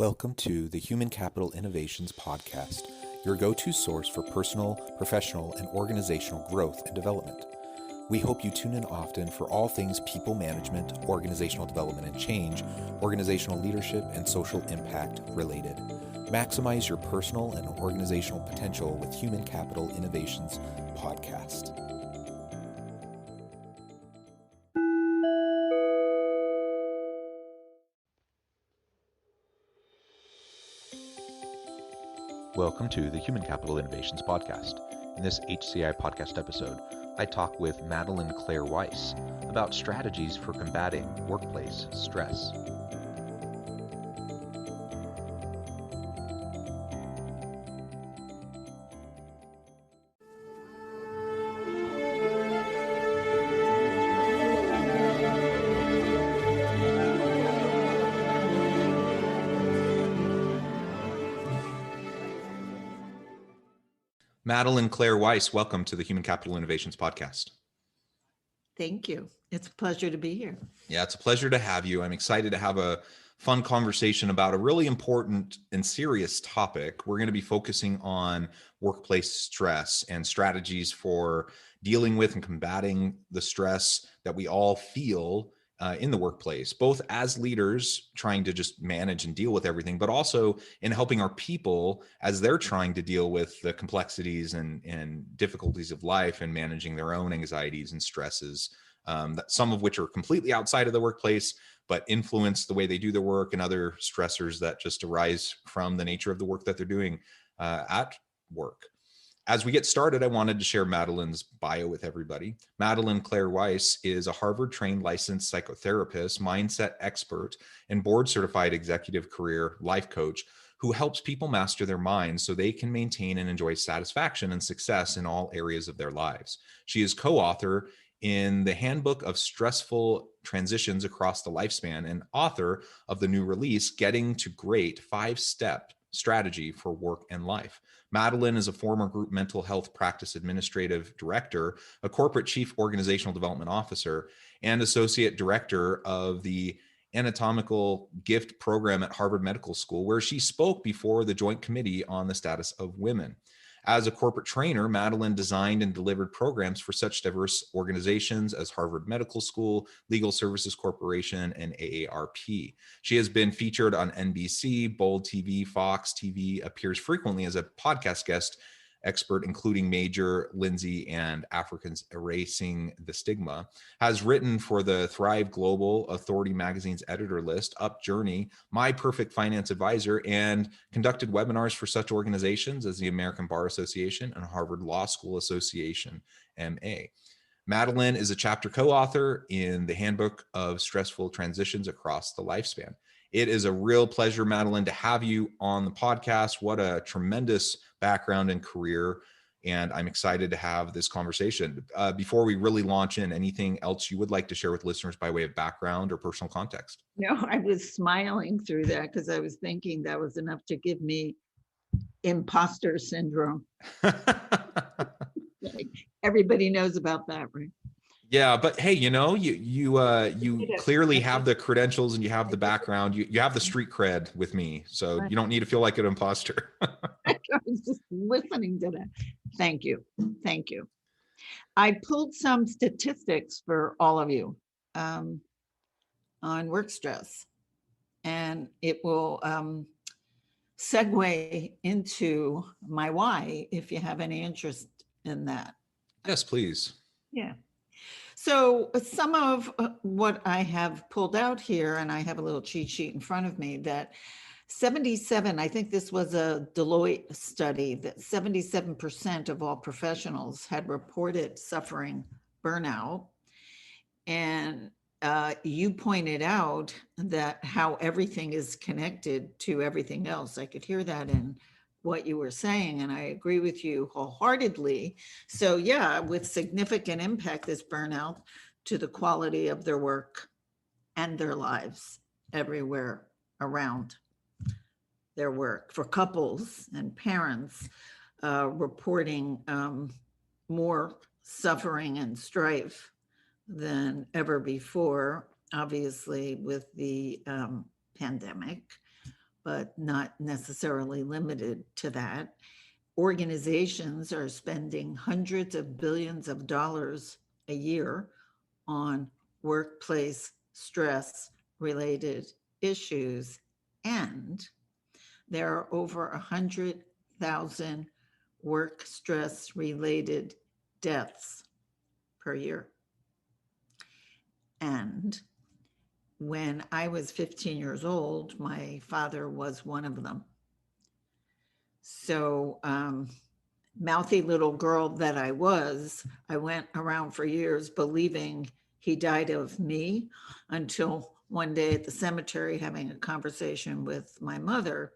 Welcome to the Human Capital Innovations Podcast, your go-to source for personal, professional, and organizational growth and development. We hope you tune in often for all things people management, organizational development and change, organizational leadership, and social impact related. Maximize your personal and organizational potential with Human Capital Innovations Podcast. Welcome to the Human Capital Innovations Podcast. In this HCI podcast episode, I talk with Madelaine Claire Weiss about strategies for combating workplace stress. Madelaine Claire Weiss, welcome to the Human Capital Innovations Podcast. Thank you. It's a pleasure to be here. Yeah, it's a pleasure to have you. I'm excited to have a fun conversation about a really important and serious topic. We're going to be focusing on workplace stress and strategies for dealing with and combating the stress that we all feel in the workplace, both as leaders trying to just manage and deal with everything, but also in helping our people as they're trying to deal with the complexities and difficulties of life and managing their own anxieties and stresses, some of which are completely outside of the workplace, but influence the way they do their work, and other stressors that just arise from the nature of the work that they're doing at work. As we get started, I wanted to share Madelaine's bio with everybody. Madelaine Claire Weiss is a Harvard-trained licensed psychotherapist, mindset expert, and board-certified executive career life coach who helps people master their minds so they can maintain and enjoy satisfaction and success in all areas of their lives. She is co-author in the Handbook of Stressful Transitions Across the Lifespan and author of the new release, Getting to Great, 5-Step Strategy for Work and Life. Madelaine is a former group mental health practice administrative director, a corporate chief organizational development officer, and associate director of the anatomical gift program at Harvard Medical School, where she spoke before the Joint Committee on the Status of Women. As a corporate trainer, Madelaine designed and delivered programs for such diverse organizations as Harvard Medical School, Legal Services Corporation, and AARP. She has been featured on NBC, Bold TV, Fox TV, appears frequently as a podcast guest expert, including Major, Lindsay, and Africans Erasing the Stigma, has written for the Thrive Global, Authority Magazine's editor list, Up Journey, My Perfect Finance Advisor, and conducted webinars for such organizations as the American Bar Association and Harvard Law School Association, MA. Madelaine is a chapter co-author in the Handbook of Stressful Transitions Across the Lifespan. It is a real pleasure, Madelaine, to have you on the podcast. What a tremendous background and career, and I'm excited to have this conversation. Before we really launch in, anything else you would like to share with listeners by way of background or personal context? No, I was smiling through that because I was thinking that was enough to give me imposter syndrome. Like, everybody knows about that, right? Yeah, but hey, you know, you clearly have the credentials and you have the background. You have the street cred with me, so you don't need to feel like an imposter. I was just listening to that. Thank you. Thank you. I pulled some statistics for all of you on work stress, and it will segue into my why if you have any interest in that. Yes, please. Yeah. So some of what I have pulled out here, and I have a little cheat sheet in front of me, that 77, I think this was a Deloitte study, that 77% of all professionals had reported suffering burnout. And you pointed out that how everything is connected to everything else. I could hear that in what you were saying, and I agree with you wholeheartedly. So yeah, with significant impact is burnout to the quality of their work and their lives everywhere around their work. For couples and parents, reporting more suffering and strife than ever before, obviously with the pandemic. but not necessarily limited to that. Organizations are spending hundreds of billions of dollars a year on workplace stress related issues, and there are over 100,000 work stress related deaths per year. And when I was 15 years old, my father was one of them. So, mouthy little girl that I was, I went around for years believing he died of me, until one day at the cemetery having a conversation with my mother,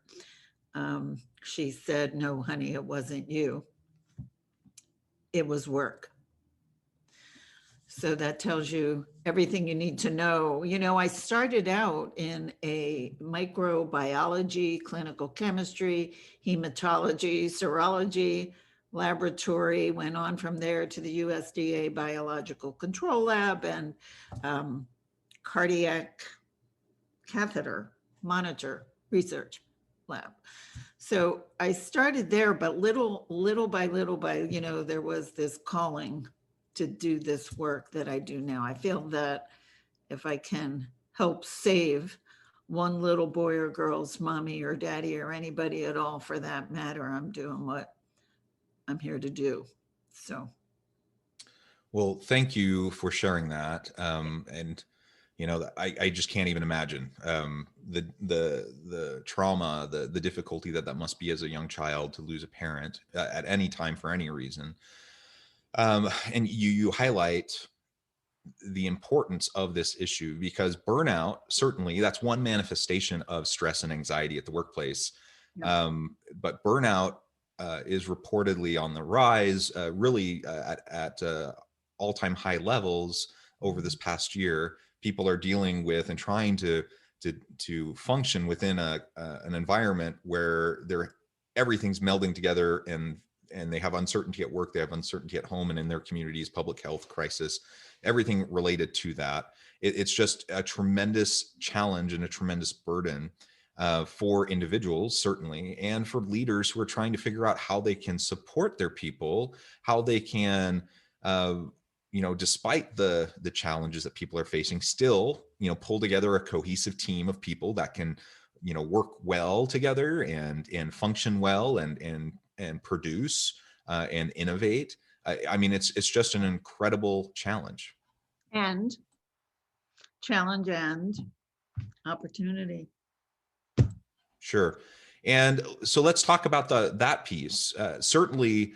she said, "No, honey, it wasn't you. It was work." So that tells you everything you need to know. I started out in a microbiology, clinical chemistry, hematology, serology laboratory, went on from there to the USDA Biological Control Lab and cardiac catheter monitor research lab. So I started there, but little by little there was this calling to do this work that I do now. I feel that if I can help save one little boy or girl's mommy or daddy or anybody at all for that matter, I'm doing what I'm here to do. So. Well, thank you for sharing that. And I just can't even imagine the trauma, the difficulty that must be as a young child to lose a parent at any time for any reason. And you highlight the importance of this issue, because burnout, certainly that's one manifestation of stress and anxiety at the workplace. Yeah. But burnout is reportedly on the rise, really at all-time high levels over this past year. People are dealing with and trying to function within an environment where everything's melding together, and they have uncertainty at work, they have uncertainty at home and in their communities, public health crisis, everything related to that. It's just a tremendous challenge and a tremendous burden for individuals, certainly, and for leaders who are trying to figure out how they can support their people, how they can, despite the challenges that people are facing, still, pull together a cohesive team of people that can, work well together and function well and produce and innovate. I mean, it's just an incredible challenge. And challenge and opportunity. Sure. And so let's talk about that piece. Certainly,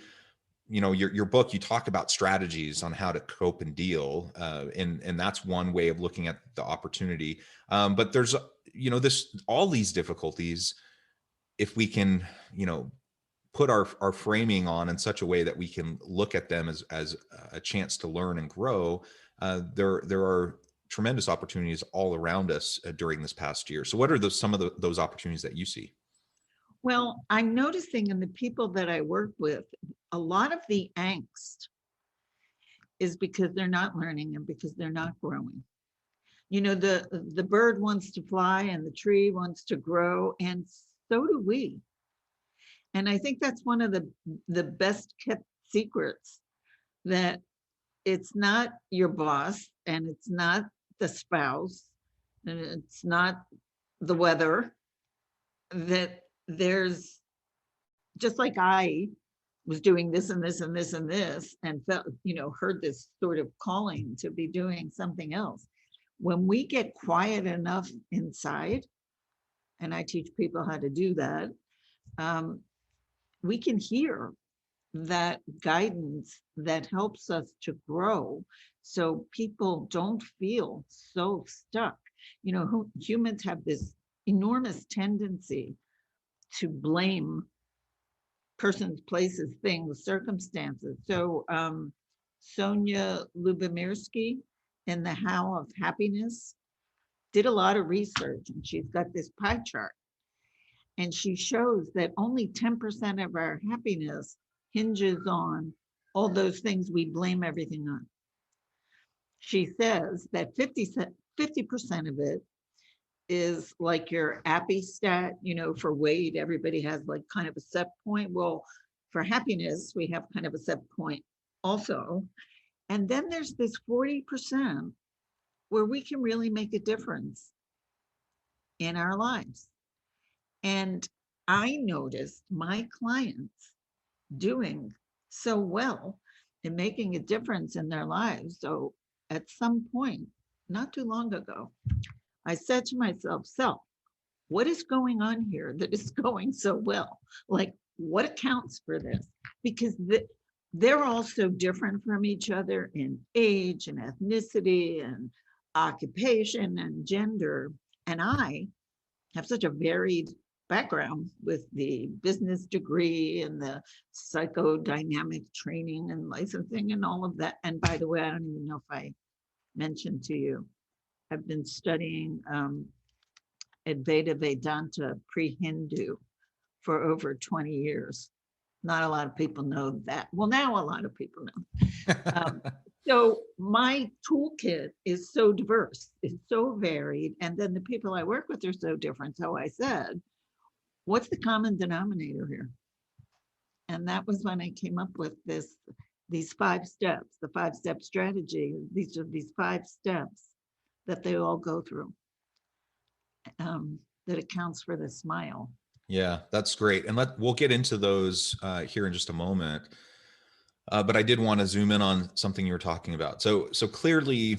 your book, you talk about strategies on how to cope and deal, and that's one way of looking at the opportunity. But there's all these difficulties, if we can put our framing on in such a way that we can look at them as a chance to learn and grow, there are tremendous opportunities all around us during this past year. So what are some of those opportunities that you see? Well, I'm noticing in the people that I work with, a lot of the angst is because they're not learning and because they're not growing. The bird wants to fly and the tree wants to grow, and so do we. And I think that's one of the best kept secrets, that it's not your boss and it's not the spouse and it's not the weather, that there's, just like I was doing this and this and this and this and felt, heard this sort of calling to be doing something else. When we get quiet enough inside, and I teach people how to do that, we can hear that guidance that helps us to grow, so people don't feel so stuck. Humans have this enormous tendency to blame persons, places, things, circumstances. So Sonia Lubomirsky in The How of Happiness did a lot of research, and she's got this pie chart. And she shows that only 10% of our happiness hinges on all those things we blame everything on. She says that 50% of it is like your appy stat, for weight, everybody has like kind of a set point. Well, for happiness, we have kind of a set point also. And then there's this 40% where we can really make a difference in our lives. And I noticed my clients doing so well and making a difference in their lives. So at some point, not too long ago, I said to myself, so what is going on here that is going so well? Like, what accounts for this? Because they're all so different from each other in age and ethnicity and occupation and gender. And I have such a varied background with the business degree and the psychodynamic training and licensing and all of that. And by the way, I don't even know if I mentioned to you, I've been studying Advaita Vedanta pre-Hindu for over 20 years. Not a lot of people know that. Well, now a lot of people know. So my toolkit is so diverse, it's so varied. And then the people I work with are so different. So I said, what's the common denominator here? And that was when I came up with these 5 steps, the 5-step strategy. These are these 5 steps that they all go through that accounts for the smile. Yeah, that's great. And we'll get into those here in just a moment. But I did want to zoom in on something you were talking about. So clearly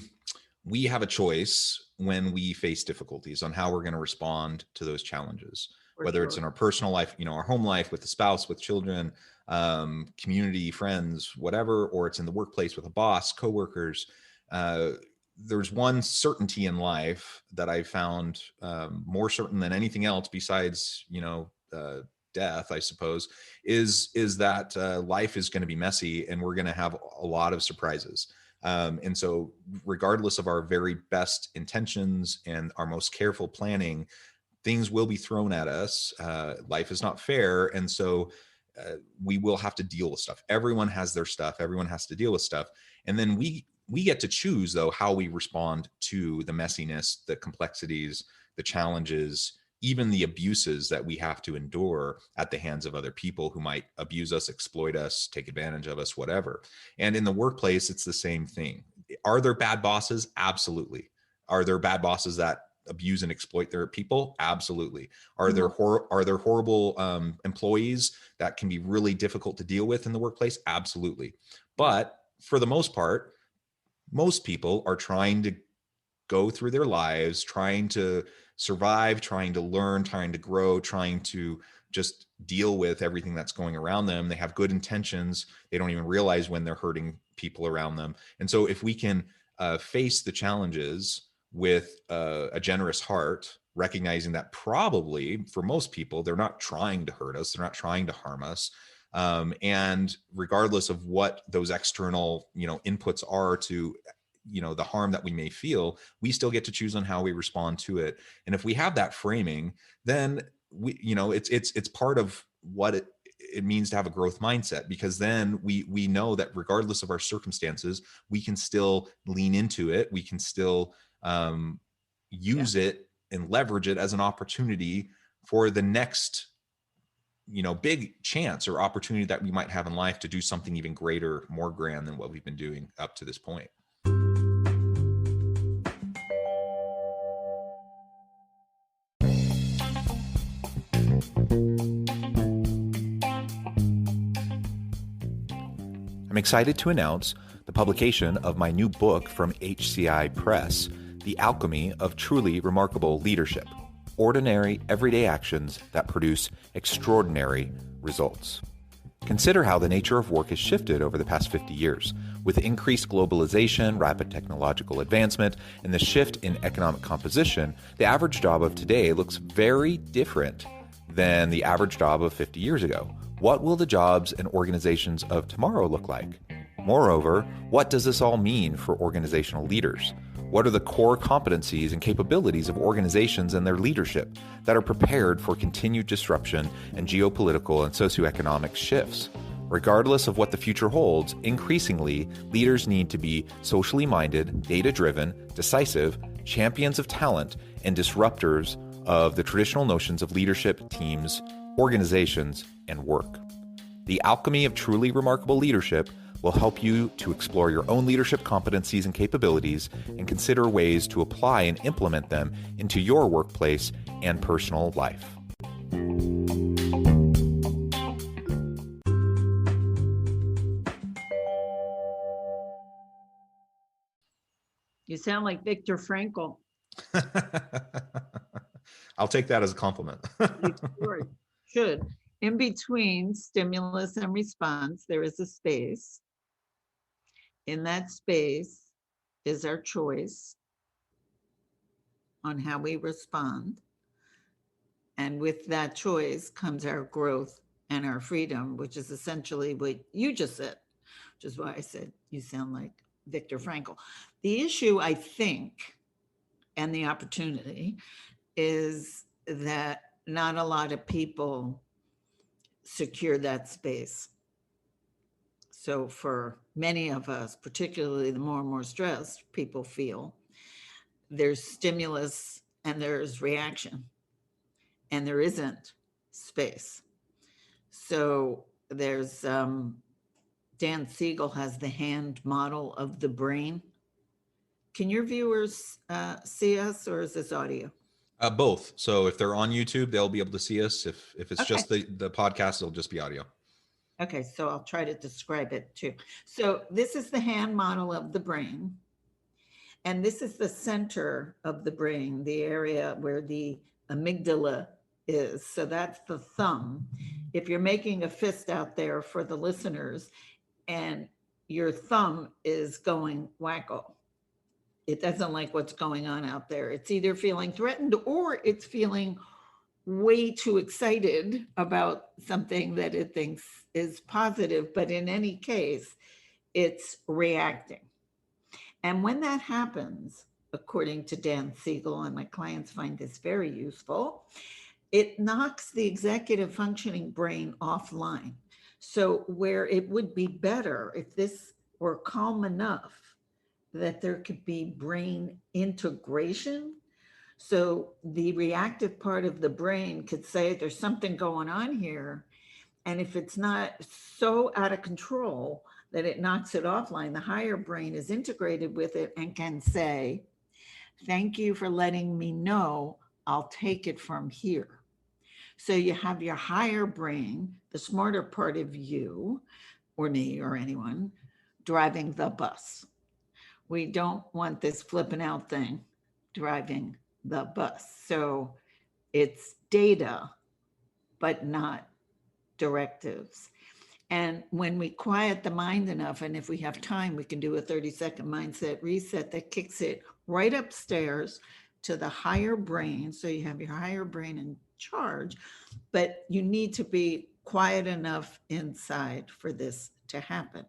we have a choice when we face difficulties on how we're going to respond to those challenges, whether it's in our personal life, our home life with the spouse, with children, community, friends, whatever, or it's in the workplace with a boss, coworkers. There's one certainty in life that I found more certain than anything else besides, death, I suppose, is that life is going to be messy and we're going to have a lot of surprises. And so regardless of our very best intentions and our most careful planning, things will be thrown at us. Life is not fair. And so we will have to deal with stuff. Everyone has their stuff. Everyone has to deal with stuff. And then we get to choose, though, how we respond to the messiness, the complexities, the challenges, even the abuses that we have to endure at the hands of other people who might abuse us, exploit us, take advantage of us, whatever. And in the workplace, it's the same thing. Are there bad bosses? Absolutely. Are there bad bosses that abuse and exploit their people? Absolutely. Are there horrible employees that can be really difficult to deal with in the workplace? Absolutely. But for the most part, most people are trying to go through their lives, trying to survive, trying to learn, trying to grow, trying to just deal with everything that's going around them. They have good intentions. They don't even realize when they're hurting people around them. And so if we can face the challenges with a generous heart, recognizing that probably for most people, they're not trying to hurt us. They're not trying to harm us. And regardless of what those external, inputs are to, the harm that we may feel, we still get to choose on how we respond to it. And if we have that framing, then it's part of what it means to have a growth mindset, because then we know that regardless of our circumstances, we can still lean into it. We can still use it and leverage it as an opportunity for the next big chance or opportunity that we might have in life to do something even greater, more grand than what we've been doing up to this point. I'm excited to announce the publication of my new book from HCI Press, The Alchemy of Truly Remarkable Leadership: Ordinary, Everyday Actions that Produce Extraordinary Results. Consider how the nature of work has shifted over the past 50 years. With increased globalization, rapid technological advancement, and the shift in economic composition, the average job of today looks very different than the average job of 50 years ago. What will the jobs and organizations of tomorrow look like? Moreover, what does this all mean for organizational leaders? What are the core competencies and capabilities of organizations and their leadership that are prepared for continued disruption and geopolitical and socioeconomic shifts? Regardless of what the future holds, increasingly, leaders need to be socially minded, data-driven, decisive, champions of talent, and disruptors of the traditional notions of leadership, teams, organizations, and work. The Alchemy of Truly Remarkable Leadership will help you to explore your own leadership competencies and capabilities and consider ways to apply and implement them into your workplace and personal life. You sound like Viktor Frankl. I'll take that as a compliment. You should. In between stimulus and response, there is a space. In that space is our choice on how we respond. And with that choice comes our growth and our freedom, which is essentially what you just said, which is why I said you sound like Viktor Frankl. The issue, I think, and the opportunity is that not a lot of people secure that space. So for many of us, particularly the more and more stressed people feel, there's stimulus and there's reaction, and there isn't space. So there's Dan Siegel has the hand model of the brain. Can your viewers see us, or is this audio? Both. So if they're on YouTube, they'll be able to see us. If it's just the podcast, it'll just be audio. Okay, so I'll try to describe it too. So this is the hand model of the brain. And this is the center of the brain, the area where the amygdala is. So that's the thumb. If you're making a fist out there for the listeners and your thumb is going wacko, it doesn't like what's going on out there. It's either feeling threatened or it's feeling way too excited about something that it thinks is positive. But in any case, it's reacting. And when that happens, according to Dan Siegel, and my clients find this very useful, it knocks the executive functioning brain offline. So where it would be better if this were calm enough that there could be brain integration. So the reactive part of the brain could say there's something going on here. And if it's not so out of control that it knocks it offline, the higher brain is integrated with it and can say, thank you for letting me know, I'll take it from here. So you have your higher brain, the smarter part of you, or me, or anyone, driving the bus. We don't want this flipping out thing driving the bus. So it's data, but not directives. And when we quiet the mind enough, and if we have time, we can do a 30-second mindset reset that kicks it right upstairs to the higher brain. So you have your higher brain in charge, but you need to be quiet enough inside for this to happen.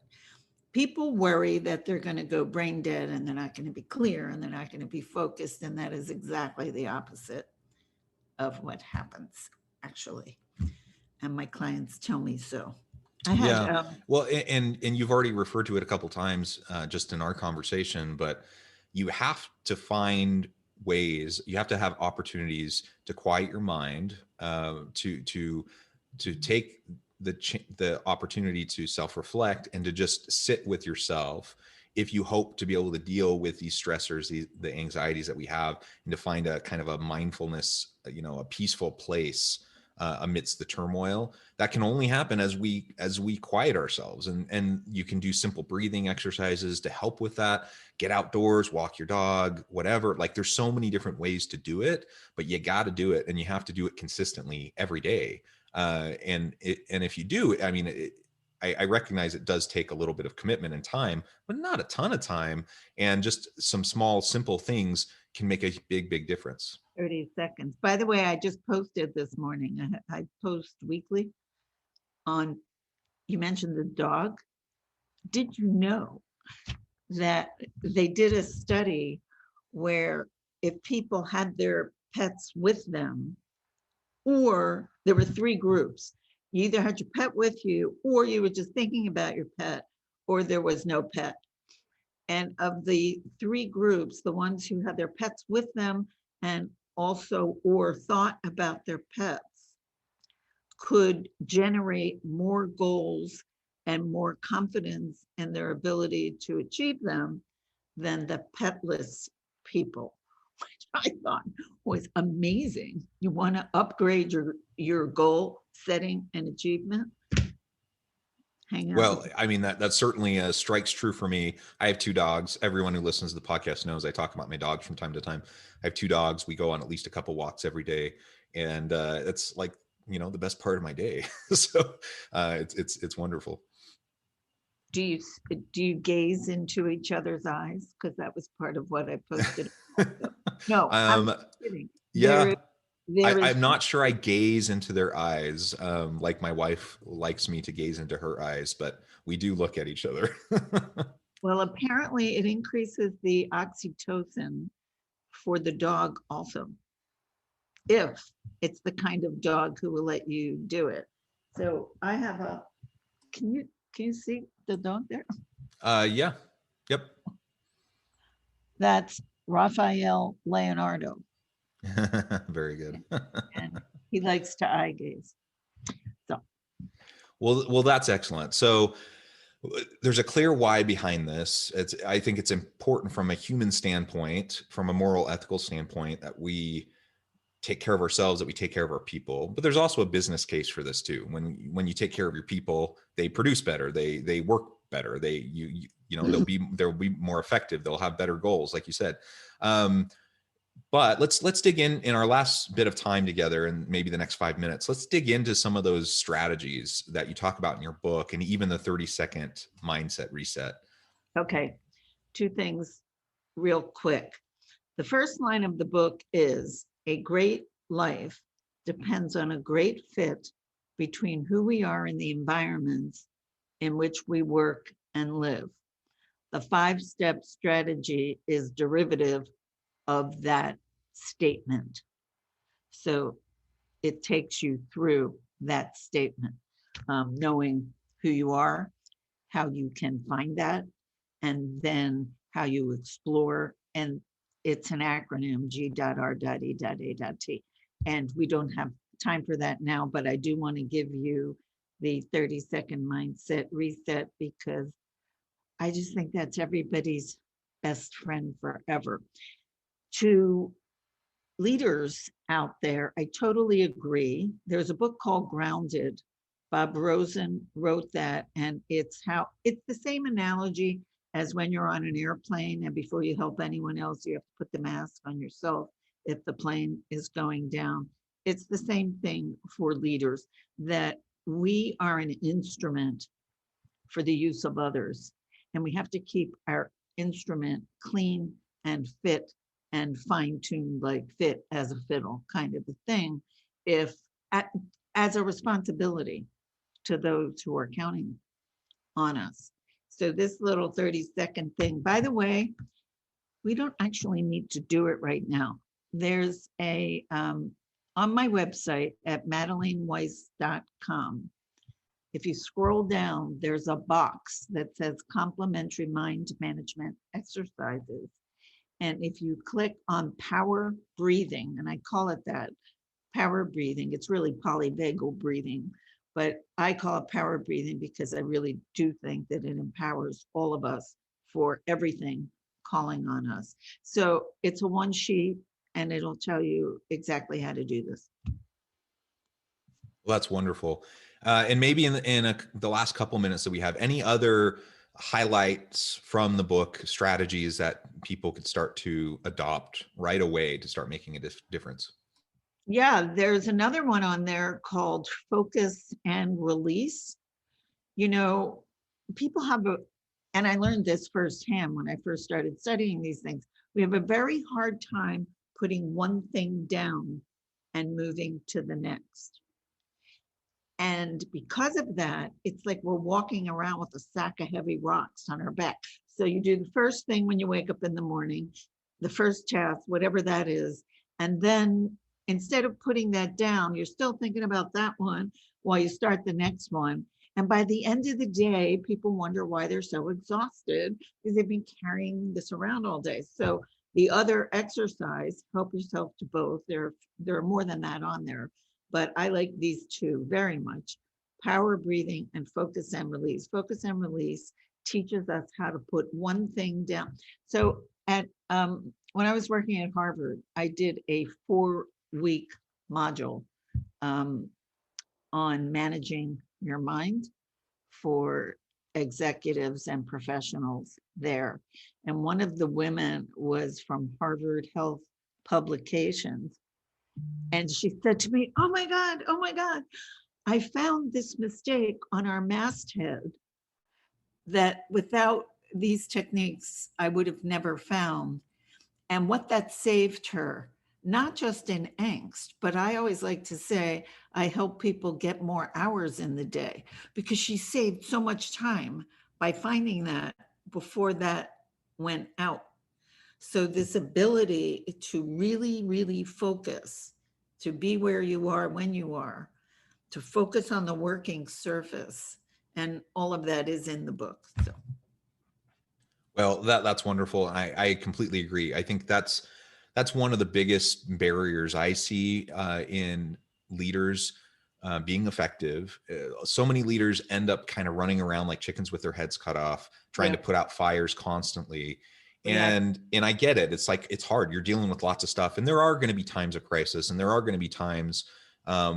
People worry that they're going to go brain dead and they're not going to be clear and they're not going to be focused. And that is exactly the opposite of what happens, actually. And my clients tell me so. Well, and you've already referred to it a couple of times just in our conversation, but you have to find ways, you have to have opportunities to quiet your mind, to take the opportunity to self-reflect and to just sit with yourself if you hope to be able to deal with these stressors, the anxieties that we have, and to find a kind of a mindfulness, a peaceful place amidst the turmoil. That can only happen as we quiet ourselves, and you can do simple breathing exercises to help with that. Get outdoors, walk your dog, whatever. Like, there's so many different ways to do it, but you got to do it, and you have to do it consistently every day. And if you do, I mean, I recognize it does take a little bit of commitment and time, but not a ton of time. And just some small, simple things can make a big, big difference. 30 seconds. By the way, I just posted this morning. I post weekly on, you mentioned the dog. Did you know that they did a study where if people had their pets with them, or there were three groups, you either had your pet with you, or you were just thinking about your pet, or there was no pet. And of the three groups, the ones who had their pets with them and also or thought about their pets could generate more goals and more confidence in their ability to achieve them than the petless people, which I thought was amazing. You want to upgrade your goal setting and achievement? Hang out Well, with. I mean, that certainly strikes true for me. I have two dogs. Everyone who listens to the podcast knows I talk about my dogs from time to time. I have two dogs. We go on at least a couple walks every day, and it's like, the best part of my day. So it's wonderful. Do you do you gaze into each other's eyes? Because that was part of what I posted. Also. No, I'm um, kidding. yeah, There is I'm not sure I gaze into their eyes like my wife likes me to gaze into her eyes, but we do look at each other. well, apparently it increases the oxytocin for the dog also, if it's the kind of dog who will let you do it. So I have a, can you see the dog there? Yeah. Yep. That's Raphael Leonardo, Very good. and he likes to eye gaze. So Well, that's excellent. So there's a clear why behind this. I think it's important from a human standpoint, from a moral, ethical standpoint, that we take care of ourselves, that we take care of our people. But there's also a business case for this too. When you take care of your people, they produce better, they work better, they'll be more effective, they'll have better goals, like you said. But let's dig in our last bit of time together, and maybe the next 5 minutes. Let's dig into some of those strategies that you talk about in your book, and even the 30-second mindset reset. okay, two things real quick. The first line of the book is a great life depends on a great fit between who we are and the environments in which we work and live. The 5-step strategy is derivative of that statement. So it takes you through that statement, knowing who you are, how you can find that, and then how you explore. And it's an acronym, G.R.E.A.T. And we don't have time for that now, but I do want to give you the 30-second mindset reset, because I just think that's everybody's best friend forever. To leaders out there, I totally agree. There's a book called Grounded. Bob Rosen wrote that, and it's the same analogy as when you're on an airplane and before you help anyone else, you have to put the mask on yourself if the plane is going down. It's the same thing for leaders, that we are an instrument for the use of others, and we have to keep our instrument clean and fit and fine-tuned, like fit as a fiddle kind of a thing, if as a responsibility to those who are counting on us. So this little 30-second thing, by the way, we don't actually need to do it right now. There's a, on my website at madelaneweiss.com, if you scroll down, there's a box that says complimentary mind management exercises. And if you click on power breathing, and I call it that, power breathing, it's really polyvagal breathing, but I call it power breathing because I really do think that it empowers all of us for everything calling on us. So it's a one sheet, and it'll tell you exactly how to do this. Well, that's wonderful. And maybe in the last couple minutes that we have, any other highlights from the book, strategies that people could start to adopt right away to start making a difference? Yeah, there's another one on there called Focus and Release. You know, people have and I learned this firsthand when I first started studying these things, we have a very hard time putting one thing down and moving to the next. And because of that, it's like we're walking around with a sack of heavy rocks on our back. So you do the first thing when you wake up in the morning, the first task, whatever that is. And then instead of putting that down, you're still thinking about that one while you start the next one. And by the end of the day, people wonder why they're so exhausted, because they've been carrying this around all day. So The other exercise, help yourself to both. There are more than that on there, but I like these two very much. Power breathing and focus and release. Focus and release teaches us how to put one thing down. So at when I was working at Harvard, I did a 4-week module on managing your mind for executives and professionals there. And one of the women was from Harvard Health Publications. And she said to me, oh my God, I found this mistake on our masthead that without these techniques, I would have never found. And what that saved her, not just in angst, but I always like to say, I help people get more hours in the day, because she saved so much time by finding that before that went out. So this ability to really, really focus, to be where you are when you are, to focus on the working surface, and all of that is in the book. So. Well, that's wonderful. I completely agree. I think that's one of the biggest barriers I see in leaders being effective. So many leaders end up kind of running around like chickens with their heads cut off, trying to put out fires constantly. And I get it. It's like, it's hard. You're dealing with lots of stuff, and there are going to be times of crisis, and there are going to be times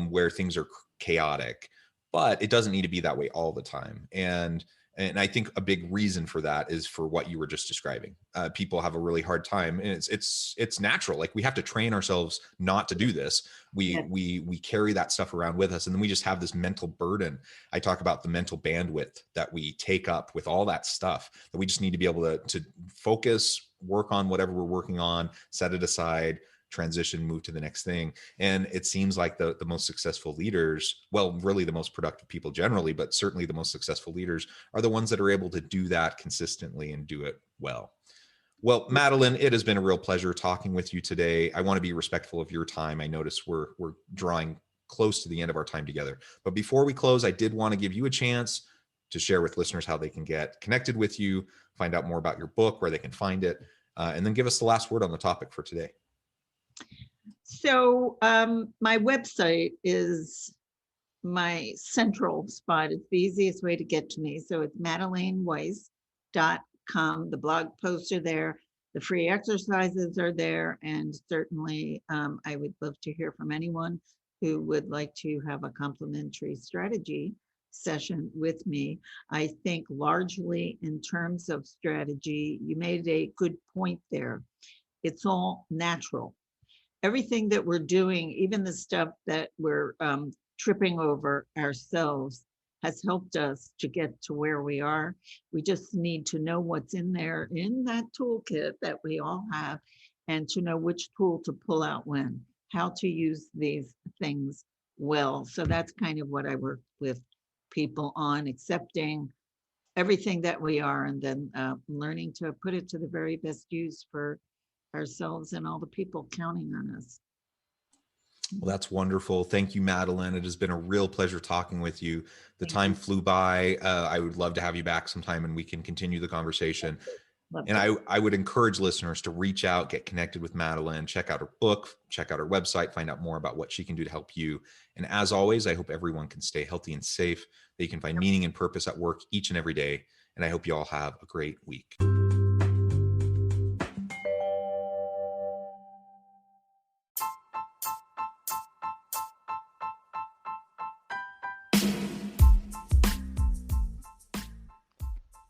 where things are chaotic, but it doesn't need to be that way all the time. And I think a big reason for that is for what you were just describing. People have a really hard time, and it's natural. Like, we have to train ourselves not to do this. We carry that stuff around with us, and then we just have this mental burden. I talk about the mental bandwidth that we take up with all that stuff, that we just need to be able to focus, work on whatever we're working on, set it aside, transition, move to the next thing. And it seems like the most successful leaders, well, really the most productive people generally, but certainly the most successful leaders are the ones that are able to do that consistently and do it well. Well, Madelaine, it has been a real pleasure talking with you today. I want to be respectful of your time. I notice we're drawing close to the end of our time together. But before we close, I did want to give you a chance to share with listeners how they can get connected with you, find out more about your book, where they can find it, and then give us the last word on the topic for today. So my website is my central spot. It's the easiest way to get to me. So it's madeleineweiss.com. The blog posts are there. The free exercises are there. And certainly I would love to hear from anyone who would like to have a complimentary strategy session with me. I think largely in terms of strategy, you made a good point there. It's all natural. Everything that we're doing, even the stuff that we're tripping over ourselves, has helped us to get to where we are. We just need to know what's in there in that toolkit that we all have, and to know which tool to pull out when, how to use these things well. So that's kind of what I work with people on, accepting everything that we are, and then learning to put it to the very best use for ourselves and all the people counting on us. Well, that's wonderful. Thank you, Madelaine. It has been a real pleasure talking with you. The time flew by. I would love to have you back sometime and we can continue the conversation. And I would encourage listeners to reach out, get connected with Madelaine, check out her book, check out her website, find out more about what she can do to help you. And as always, I hope everyone can stay healthy and safe, that you can find meaning and purpose at work each and every day. And I hope you all have a great week.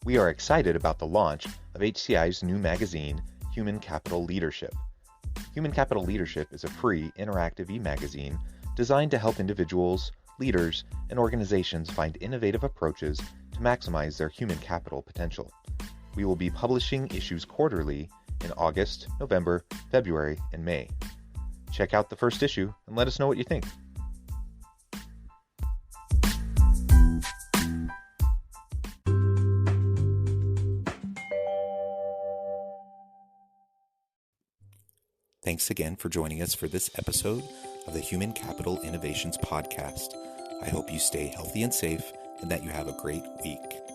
We are excited about the launch of HCI's new magazine, Human Capital Leadership. Human Capital Leadership is a free, interactive e-magazine designed to help individuals, leaders, and organizations find innovative approaches to maximize their human capital potential. We will be publishing issues quarterly in August, November, February, and May. Check out the first issue and let us know what you think. Thanks again for joining us for this episode of the Human Capital Innovations Podcast. I hope you stay healthy and safe and that you have a great week.